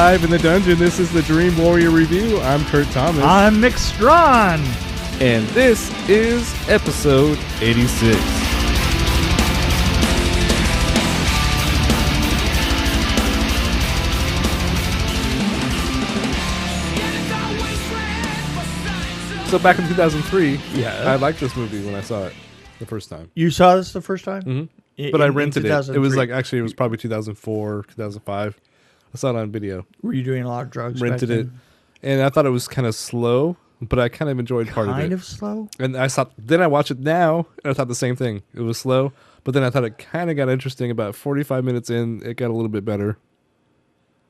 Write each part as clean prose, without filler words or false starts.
live in the dungeon. This is the Dream Warrior Review. I'm Kurt Thomas. I'm Strawn. And this is episode 86. So back in 2003, I liked this movie when I saw it the first time. You saw this the first time? Mm-hmm. But I rented it. It was it was probably 2004, 2005. I saw it on video. Were you doing a lot of drugs? Rented it. And I thought it was kind of slow, but I kind of enjoyed part of it. Kind of slow? And then I watched it now, and I thought the same thing. It was slow, but then I thought it kind of got interesting. About 45 minutes in, it got a little bit better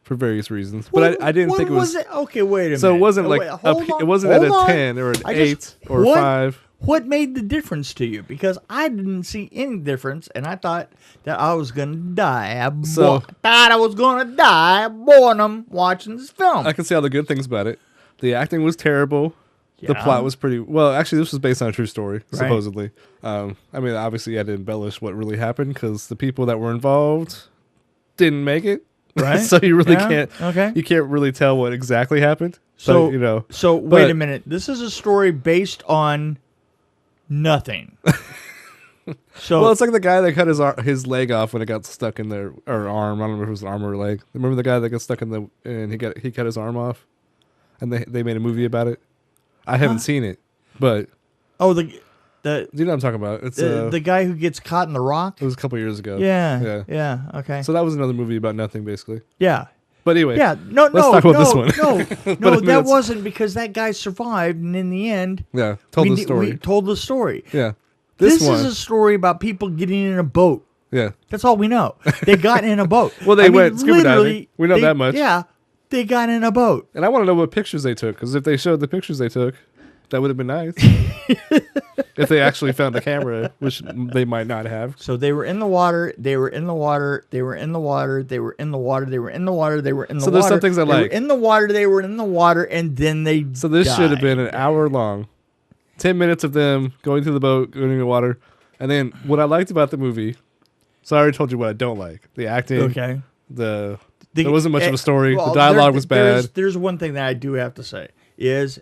for various reasons. But I didn't think it was... Okay, wait a minute. So it wasn't it wasn't at a 10 or an 8 or 5. What made the difference to you? Because I didn't see any difference, and I thought that I was going to die. I thought I was going to die of boredom watching this film. I can see all the good things about it. The acting was terrible. Yeah. The plot was pretty... Well, actually, this was based on a true story, supposedly. I mean, obviously, I had to embellish what really happened because the people that were involved didn't make it. Right. So you really can't... Okay. You can't really tell what exactly happened. So, you know... So, wait a minute. This is a story based on... nothing. So well, it's like the guy that cut his leg off when it got stuck in there, or arm. I don't remember if it was an arm or a leg. Remember the guy that got stuck and he cut his arm off, and they made a movie about it. I haven't seen it, but the you know what I'm talking about. It's the guy who gets caught in the rock. It was a couple years ago. Yeah. Okay. So that was another movie about nothing, basically. Yeah. But anyway, let's talk about this one. No, that wasn't because that guy survived, and in the end, told the story. We told the story. Yeah, this is a story about people getting in a boat. Yeah, that's all we know. They got in a boat. Well, they went scuba diving. We know that much. Yeah, they got in a boat. And I want to know what pictures they took, because if they showed the pictures they took, that would have been nice. If they actually found the camera, which they might not have. So they were in the water, they were in the water, they were in the water, they were in the water, they were in the water, they were in the water. So there's some things I like. They were in the water, they were in the water, and then they So this should have been an hour long. 10 minutes of them going through the boat, going in the water. And then what I liked about the movie, so I already told you what I don't like. The acting. Okay. There wasn't much of a story. The dialogue was bad. There's one thing that I do have to say, is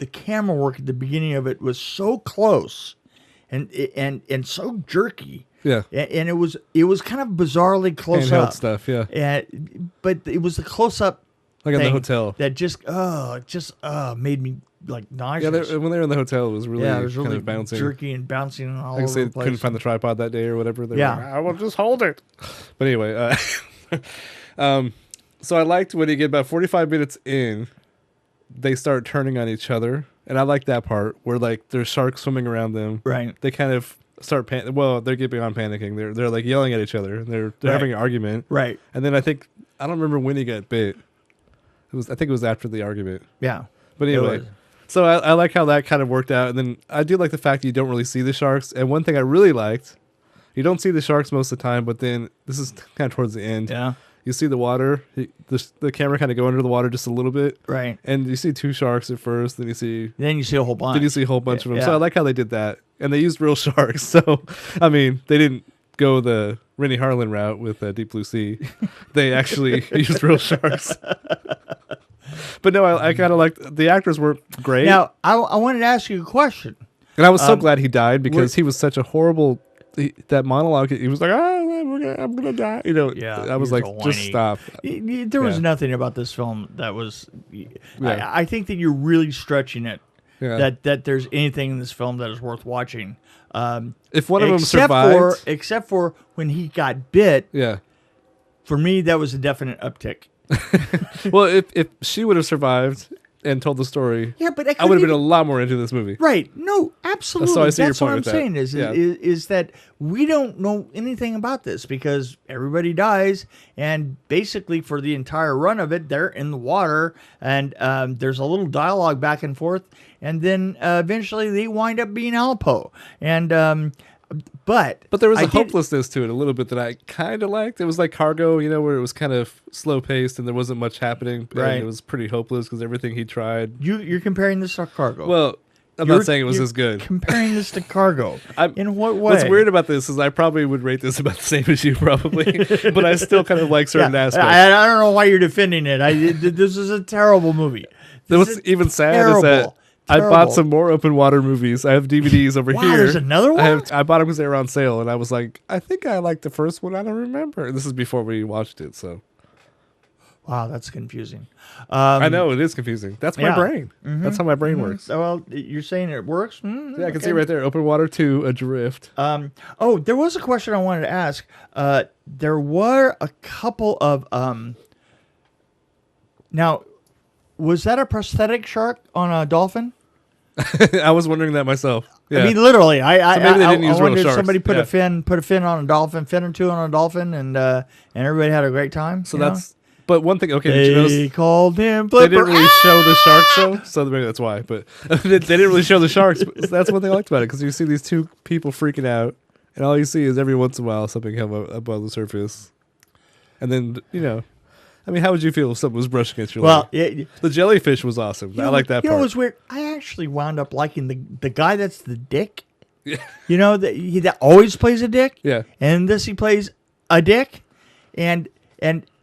the camera work at the beginning of it was so close and so jerky. Yeah. And it was kind of bizarrely close handheld up stuff, yeah. But it was the close up like in the hotel. That just made me like nauseous. Yeah, when they were in the hotel, it was really kind of bouncing. Jerky and bouncing all over the place. Couldn't find the tripod that day or whatever. They were like, I will just hold it. But anyway, so I liked when you get about 45 minutes in, they start turning on each other, and I like that part where like there's sharks swimming around them. Right. They kind of start they're getting beyond panicking. They're like yelling at each other. They're having an argument. Right. And then I don't remember when he got bit. I think it was after the argument. Yeah. But anyway, so I like how that kind of worked out, and then I do like the fact that you don't really see the sharks. And one thing I really liked, you don't see the sharks most of the time, but then this is kind of towards the end. Yeah. You see the water, the camera kind of go under the water just a little bit. Right. And you see two sharks at first, then you see a whole bunch. Then you see a whole bunch of them. Yeah. So I like how they did that. And they used real sharks. So, I mean, they didn't go the Rennie Harlan route with Deep Blue Sea. They actually used real sharks. But no, I kind of liked, the actors were great. Now, I wanted to ask you a question. And I was so glad he died because he was such a horrible... that monologue, he was like, I'm gonna die. You know, I was like, just stop. There was nothing about this film that was. I think that you're really stretching it. Yeah. That there's anything in this film that is worth watching. If one of them survived, except for when he got bit. Yeah. For me, that was a definite uptick. Well, if she would have survived and told the story, but I would have been a lot more into this movie. Right. No, absolutely. So I see That's your point what I'm with saying is that we don't know anything about this because everybody dies, and basically for the entire run of it, they're in the water, and there's a little dialogue back and forth, and then eventually they wind up being Alpo. And but there was a hopelessness to it a little bit that I kind of liked. It was like Cargo, you know, where it was kind of slow paced and there wasn't much happening. Right. And it was pretty hopeless because everything he tried. You're comparing this to Cargo. Well, I'm not saying it was as good. Comparing this to Cargo. In what way? What's weird about this is I probably would rate this about the same as you, probably, but I still kind of like certain aspects. I don't know why you're defending it. This is a terrible movie. What's even sad is that I bought some more open water movies. I have DVDs over here. There's another one? I bought them because they were on sale, and I was like, I think I liked the first one. I don't remember. This is before we watched it, so. Wow, that's confusing. I know, it is confusing. That's my brain. Mm-hmm. That's how my brain works. Well, you're saying it works? Yeah, I can see right there. Open Water 2, Adrift. There was a question I wanted to ask. There were a couple of... Now, was that a prosthetic shark on a dolphin? I was wondering that myself. Yeah. I mean, literally. So maybe they didn't use real sharks. Somebody put a fin on a dolphin, fin or two on a dolphin, and everybody had a great time. So that's... But one thing, okay, they called him Flipper. They didn't really show the sharks, though, so maybe that's why. But they didn't really show the sharks. But that's one thing I liked about it, because you see these two people freaking out, and all you see is every once in a while something come up above the surface. And then, I mean, how would you feel if something was brushing against your leg? The jellyfish was awesome. I like that part. You know what's weird? I actually wound up liking the guy that's the dick. Yeah. That always plays a dick. Yeah. And this he plays a dick, and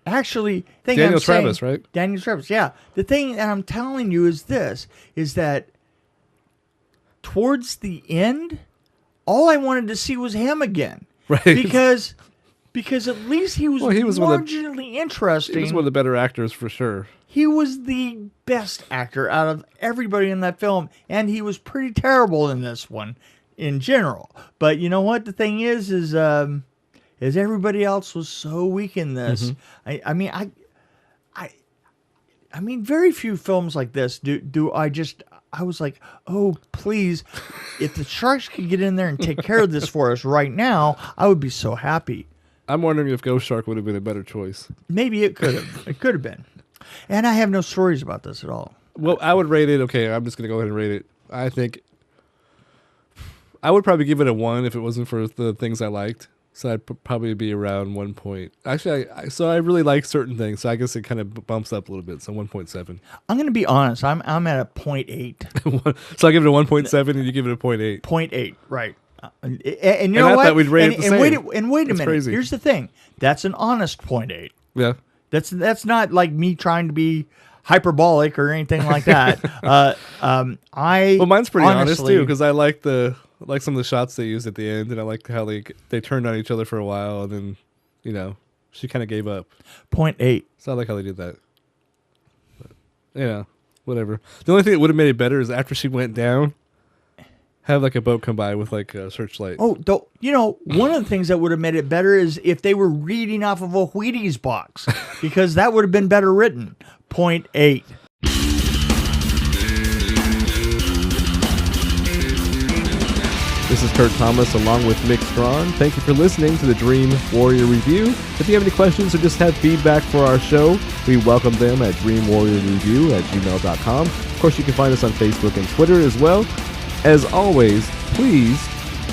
actually, Daniel Travis, right? Daniel Travis, yeah. The thing that I'm telling you is that towards the end, all I wanted to see was him again. Right. Because at least he was marginally interesting. He was one of the better actors for sure. He was the best actor out of everybody in that film, and he was pretty terrible in this one in general. But you know what? The thing is everybody else was so weak in this. Mm-hmm. I mean, very few films like this I was like, oh, please, if the sharks could get in there and take care of this for us right now, I would be so happy. I'm wondering if Ghost Shark would have been a better choice. Maybe it could have. It could have been. And I have no stories about this at all. Well, I would rate it. Okay, I'm just going to go ahead and rate it. I think I would probably give it a 1 if it wasn't for the things I liked. So I'd probably be around 1 point. Actually, I really like certain things, so I guess it kind of bumps up a little bit. So 1.7. I'm going to be honest. I'm at a 0.8. So I give it a 1.7, and you give it a 0.8. 0.8, right? And you know what? I thought we'd rate it the same. Wait a minute. Crazy. Here's the thing. That's an honest 0.8. Yeah. That's not like me trying to be hyperbolic or anything like that. Well, mine's pretty honest too, because I like some of the shots they used at the end, and I like how they turned on each other for a while, and then she kind of gave up. 0.8. So I like how they did that. But, whatever. The only thing that would have made it better is after she went down, have like a boat come by with like a searchlight. Oh, one of the things that would have made it better is if they were reading off of a Wheaties box, because that would have been better written. 0.8. This is Kurt Thomas along with Mick Strawn. Thank you for listening to the Dream Warrior Review. If you have any questions or just have feedback for our show, we welcome them at dreamwarriorreview@gmail.com. Of course, you can find us on Facebook and Twitter as well. As always, please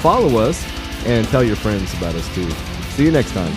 follow us and tell your friends about us too. See you next time.